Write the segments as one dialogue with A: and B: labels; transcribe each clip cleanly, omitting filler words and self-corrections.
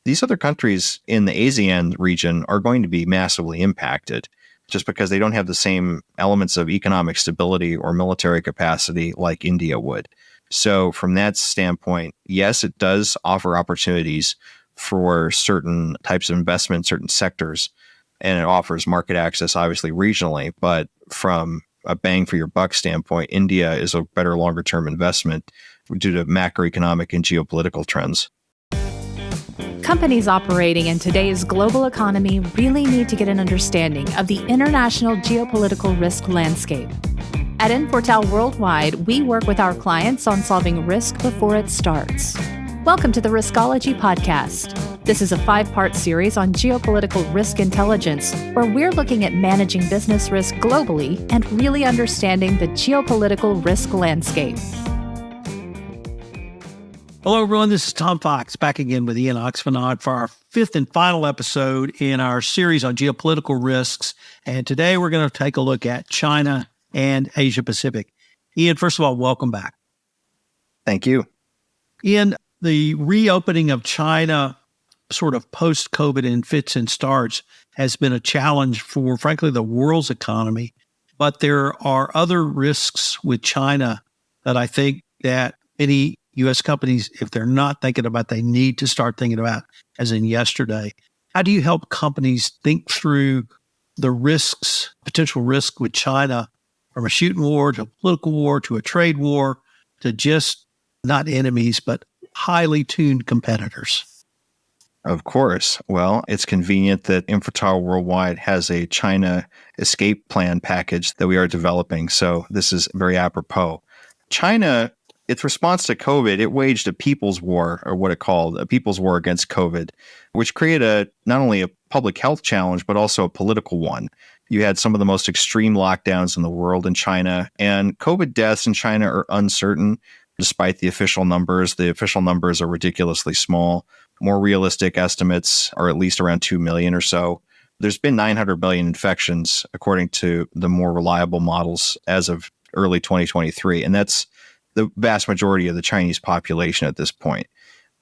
A: these other countries in the ASEAN region are going to be massively impacted just because they don't have the same elements of economic stability or military capacity like India would. So from that standpoint, yes, it does offer opportunities for certain types of investment, certain sectors, and it offers market access, obviously, regionally. But from a bang for your buck standpoint, India is a better longer term investment due to macroeconomic and geopolitical trends.
B: Companies operating in today's global economy really need to get an understanding of the international geopolitical risk landscape. At Infortal Worldwide, we work with our clients on solving risk before it starts. Welcome to the Riskology podcast. This is a 5-part series on geopolitical risk intelligence, where we're looking at managing business risk globally and really understanding the geopolitical risk landscape.
C: Hello, everyone. This is Tom Fox back again with Ian Oxnevad for our 5th and final episode in our series on geopolitical risks. And today we're going to take a look at China and Asia Pacific. Ian, first of all, welcome back.
A: Thank you.
C: Ian, the reopening of China sort of post-COVID in fits and starts has been a challenge for, frankly, the world's economy. But there are other risks with China that I think that many U.S. companies, if they're not thinking about, they need to start thinking about, as in yesterday. How do you help companies think through the risks, potential risk with China, from a shooting war to a political war to a trade war to just not enemies, but highly tuned competitors?
A: Of course. Well, it's convenient that Infortal Worldwide has a China escape plan package that we are developing. So this is very apropos. China, its response to COVID, it waged a people's war, or what it called a people's war against COVID, which created not only a public health challenge, but also a political one. You had some of the most extreme lockdowns in the world in China, and COVID deaths in China are uncertain, despite the official numbers. The official numbers are ridiculously small. More realistic estimates are at least around 2 million or so. There's been 900 million infections, according to the more reliable models, as of early 2023, and that's the vast majority of the Chinese population at this point.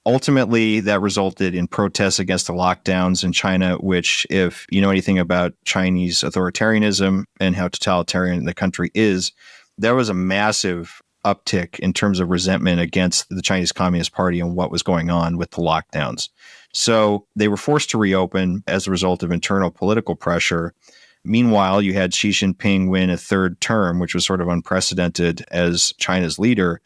A: Ultimately, that resulted in protests against the lockdowns in China, which, if you know anything about Chinese authoritarianism and how totalitarian the country is, there was a massive uptick in terms of resentment against the Chinese Communist Party and what was going on with the lockdowns. So they were forced to reopen as a result of internal political pressure. Meanwhile, you had Xi Jinping win a third term, which was sort of unprecedented as China's leader.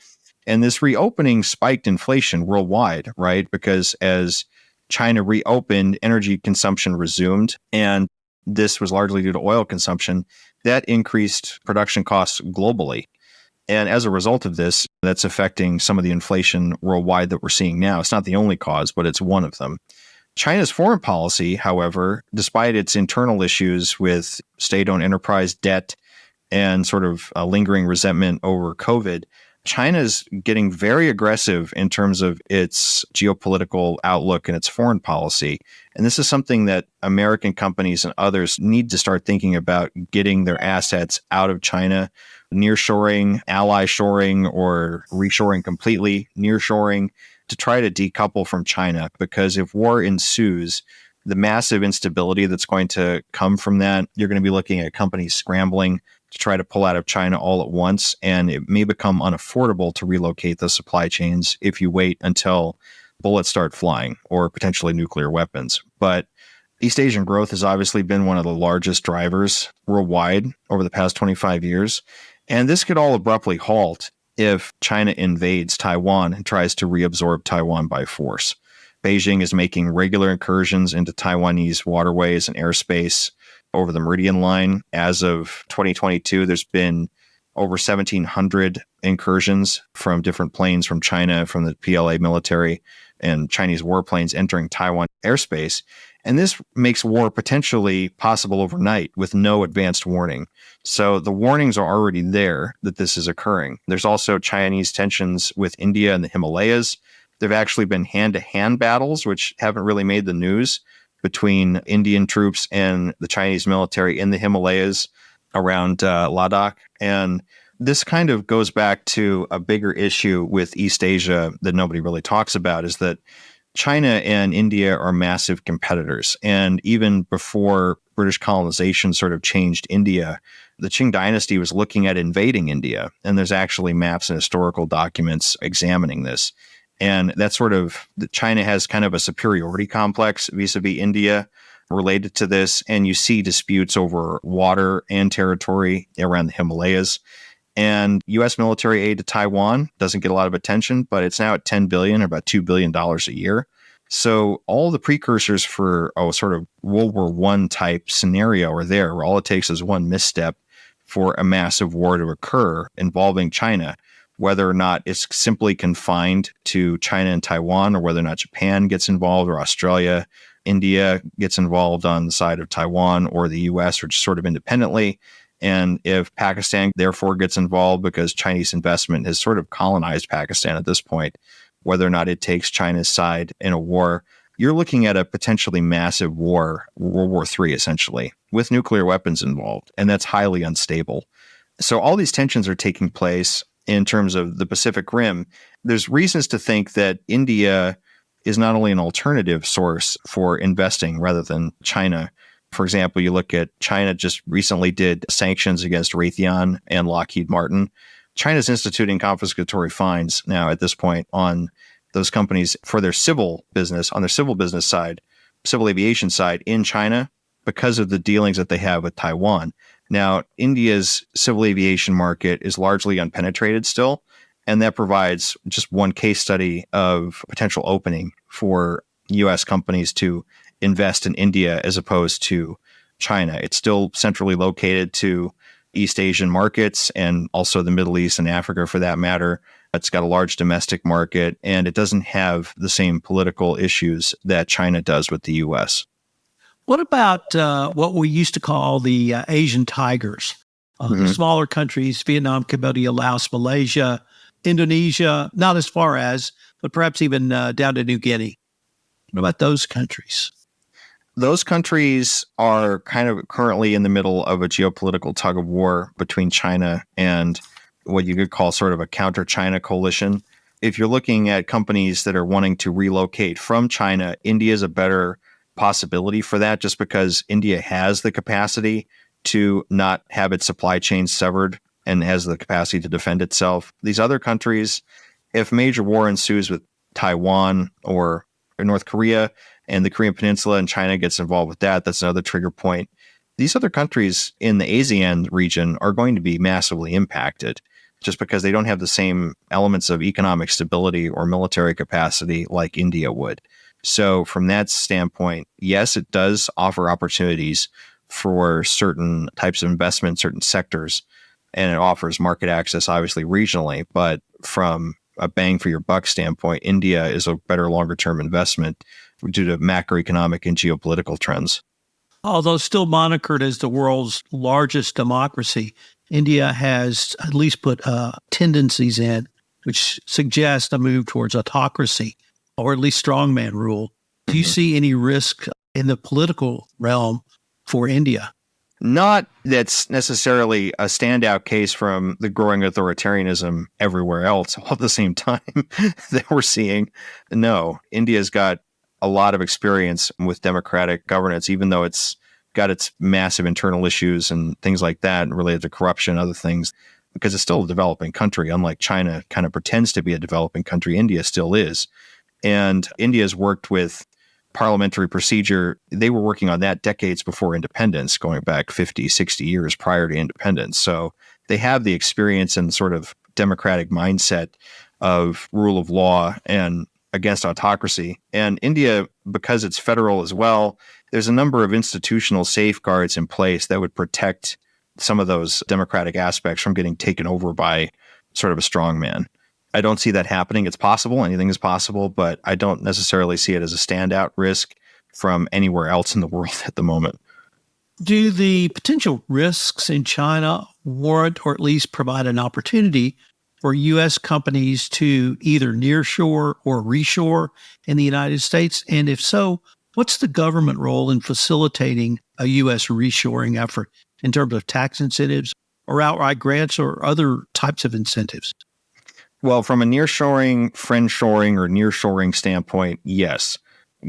A: And this reopening spiked inflation worldwide, right? Because as China reopened, energy consumption resumed, and this was largely due to oil consumption. That increased production costs globally. And as a result of this, that's affecting some of the inflation worldwide that we're seeing now. It's not the only cause, but it's one of them. China's foreign policy, however, despite its internal issues with state-owned enterprise debt and sort of lingering resentment over COVID, China's getting very aggressive in terms of its geopolitical outlook and its foreign policy. And this is something that American companies and others need to start thinking about, getting their assets out of China, nearshoring, ally shoring, or reshoring completely, nearshoring, to try to decouple from China. Because if war ensues, the massive instability that's going to come from that, you're going to be looking at companies scrambling to try to pull out of China all at once. And it may become unaffordable to relocate the supply chains if you wait until bullets start flying or potentially nuclear weapons. But East Asian growth has obviously been one of the largest drivers worldwide over the past 25 years. And this could all abruptly halt if China invades Taiwan and tries to reabsorb Taiwan by force. Beijing is making regular incursions into Taiwanese waterways and airspace over the Meridian Line. As of 2022, there's been over 1,700 incursions from different planes from China, from the PLA military and Chinese warplanes entering Taiwan airspace. And this makes war potentially possible overnight with no advanced warning. So the warnings are already there that this is occurring. There's also Chinese tensions with India and the Himalayas. There have actually been hand-to-hand battles, which haven't really made the news, between Indian troops and the Chinese military in the Himalayas around Ladakh. And this kind of goes back to a bigger issue with East Asia that nobody really talks about, is that China and India are massive competitors. And even before British colonization sort of changed India, the Qing dynasty was looking at invading India. And there's actually maps and historical documents examining this. And that's sort of, China has kind of a superiority complex vis-a-vis India related to this. And you see disputes over water and territory around the Himalayas. And U.S. military aid to Taiwan doesn't get a lot of attention, but it's now at $10 billion, or about $2 billion a year. So all the precursors for a sort of World War I type scenario are there, where all it takes is one misstep for a massive war to occur involving China, whether or not it's simply confined to China and Taiwan, or whether or not Japan gets involved, or Australia, India gets involved on the side of Taiwan, or the U.S., or just sort of independently. And if Pakistan therefore gets involved because Chinese investment has sort of colonized Pakistan at this point, whether or not it takes China's side in a war, you're looking at a potentially massive war, World War III essentially, with nuclear weapons involved. And that's highly unstable. So all these tensions are taking place in terms of the Pacific Rim. There's reasons to think that India is not only an alternative source for investing rather than China. For example, you look at China just recently did sanctions against Raytheon and Lockheed Martin. China's instituting confiscatory fines now at this point on those companies for their civil business, on their civil business side, civil aviation side in China, because of the dealings that they have with Taiwan. Now, India's civil aviation market is largely unpenetrated still, and that provides just one case study of potential opening for U.S. companies to invest in India as opposed to China. It's still centrally located to East Asian markets and also the Middle East and Africa for that matter. It's got a large domestic market, and it doesn't have the same political issues that China does with the U.S.
C: What about what we used to call the Asian tigers? The smaller countries, Vietnam, Cambodia, Laos, Malaysia, Indonesia, not as far as, but perhaps even down to New Guinea. What about those countries?
A: Those countries are kind of currently in the middle of a geopolitical tug of war between China and what you could call sort of a counter-China coalition. If you're looking at companies that are wanting to relocate from China, India is a better possibility for that, just because India has the capacity to not have its supply chain severed and has the capacity to defend itself. These other countries, if major war ensues with Taiwan or North Korea, and the Korean Peninsula and China gets involved with that, that's another trigger point. These other countries in the ASEAN region are going to be massively impacted just because they don't have the same elements of economic stability or military capacity like India would. So from that standpoint, yes, it does offer opportunities for certain types of investment, certain sectors, and it offers market access, obviously, regionally. But from a bang for your buck standpoint, India is a better longer-term investment due to macroeconomic and geopolitical trends.
C: Although still monikered as the world's largest democracy, India has at least put tendencies in which suggest a move towards autocracy, or at least strongman rule. Do you see any risk in the political realm for India?
A: Not that's necessarily a standout case from the growing authoritarianism everywhere else all at the same time that we're seeing. No, India's got a lot of experience with democratic governance, even though it's got its massive internal issues and things like that related to corruption and other things, because it's still a developing country. Unlike China kind of pretends to be a developing country, India still is. And India's worked with parliamentary procedure. They were working on that decades before independence, going back 50, 60 years prior to independence. So they have the experience and sort of democratic mindset of rule of law and against autocracy. And India, because it's federal as well, there's a number of institutional safeguards in place that would protect some of those democratic aspects from getting taken over by sort of a strongman. I don't see that happening. It's possible. Anything is possible, but I don't necessarily see it as a standout risk from anywhere else in the world at the moment.
C: Do the potential risks in China warrant or at least provide an opportunity for U.S. companies to either nearshore or reshore in the United States? And if so, what's the government role in facilitating a U.S. reshoring effort in terms of tax incentives or outright grants or other types of incentives?
A: Well, from a nearshoring, friendshoring, or nearshoring standpoint, yes.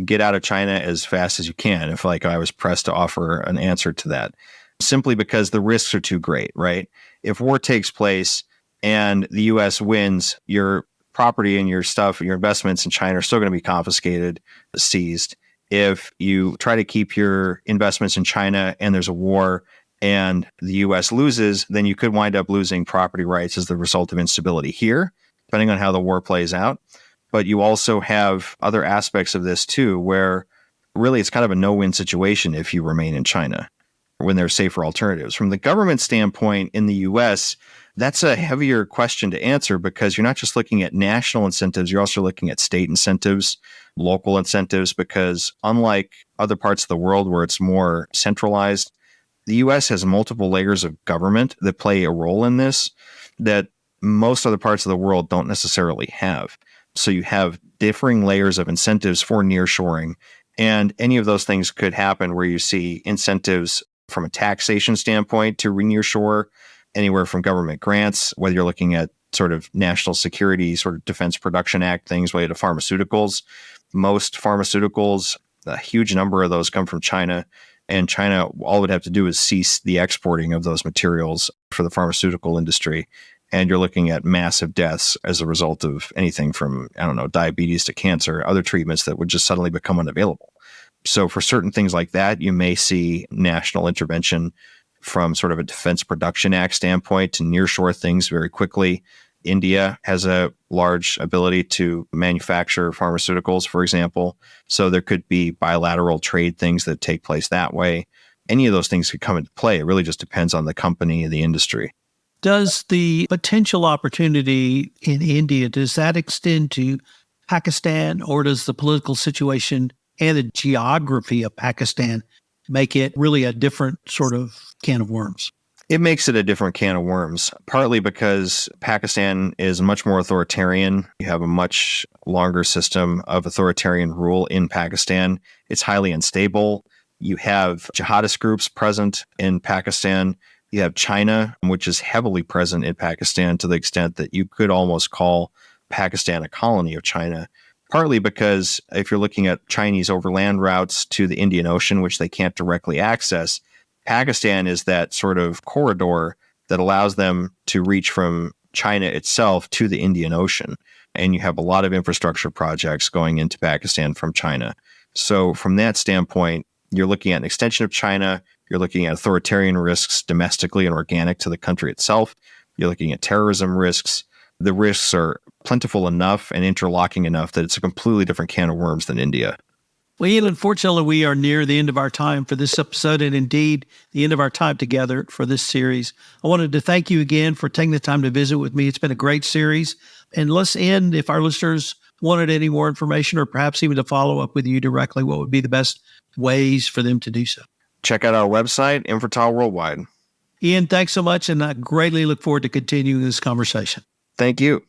A: Get out of China as fast as you can if I was pressed to offer an answer to that. Simply because the risks are too great, right? If war takes place and the U.S. wins, your property and your stuff, your investments in China are still going to be confiscated, seized. If you try to keep your investments in China and there's a war and the U.S. loses, then you could wind up losing property rights as the result of instability here, depending on how the war plays out. But you also have other aspects of this too, where really it's kind of a no-win situation if you remain in China when there's safer alternatives. From the government standpoint in the U.S., that's a heavier question to answer because you're not just looking at national incentives, you're also looking at state incentives, local incentives, because unlike other parts of the world where it's more centralized, the U.S. has multiple layers of government that play a role in this that most other parts of the world don't necessarily have. So you have differing layers of incentives for nearshoring, and any of those things could happen where you see incentives from a taxation standpoint to nearshore, anywhere from government grants, whether you're looking at sort of national security, sort of Defense Production Act things related to pharmaceuticals. Most pharmaceuticals, a huge number of those come from China, and China, all it would have to do is cease the exporting of those materials for the pharmaceutical industry. And you're looking at massive deaths as a result of anything from, diabetes to cancer, other treatments that would just suddenly become unavailable. So for certain things like that, you may see national intervention from sort of a Defense Production Act standpoint to nearshore things very quickly. India has a large ability to manufacture pharmaceuticals, for example. So there could be bilateral trade things that take place that way. Any of those things could come into play. It really just depends on the company and the industry.
C: Does the potential opportunity in India, does that extend to Pakistan, or does the political situation and the geography of Pakistan make it really a different sort of can of worms?
A: It makes it a different can of worms, partly because Pakistan is much more authoritarian. You have a much longer system of authoritarian rule in Pakistan. It's highly unstable. You have jihadist groups present in Pakistan. You have China, which is heavily present in Pakistan to the extent that you could almost call Pakistan a colony of China, partly because if you're looking at Chinese overland routes to the Indian Ocean, which they can't directly access, Pakistan is that sort of corridor that allows them to reach from China itself to the Indian Ocean. And you have a lot of infrastructure projects going into Pakistan from China. So from that standpoint, you're looking at an extension of China. You're looking at authoritarian risks domestically and organic to the country itself. You're looking at terrorism risks. The risks are plentiful enough and interlocking enough that it's a completely different can of worms than India.
C: Well, Ian, unfortunately, we are near the end of our time for this episode, and indeed the end of our time together for this series. I wanted to thank you again for taking the time to visit with me. It's been a great series. And let's end, if our listeners wanted any more information or perhaps even to follow up with you directly, what would be the best ways for them to do so?
A: Check out our website, Infortal Worldwide.
C: Ian, thanks so much, and I greatly look forward to continuing this conversation.
A: Thank you.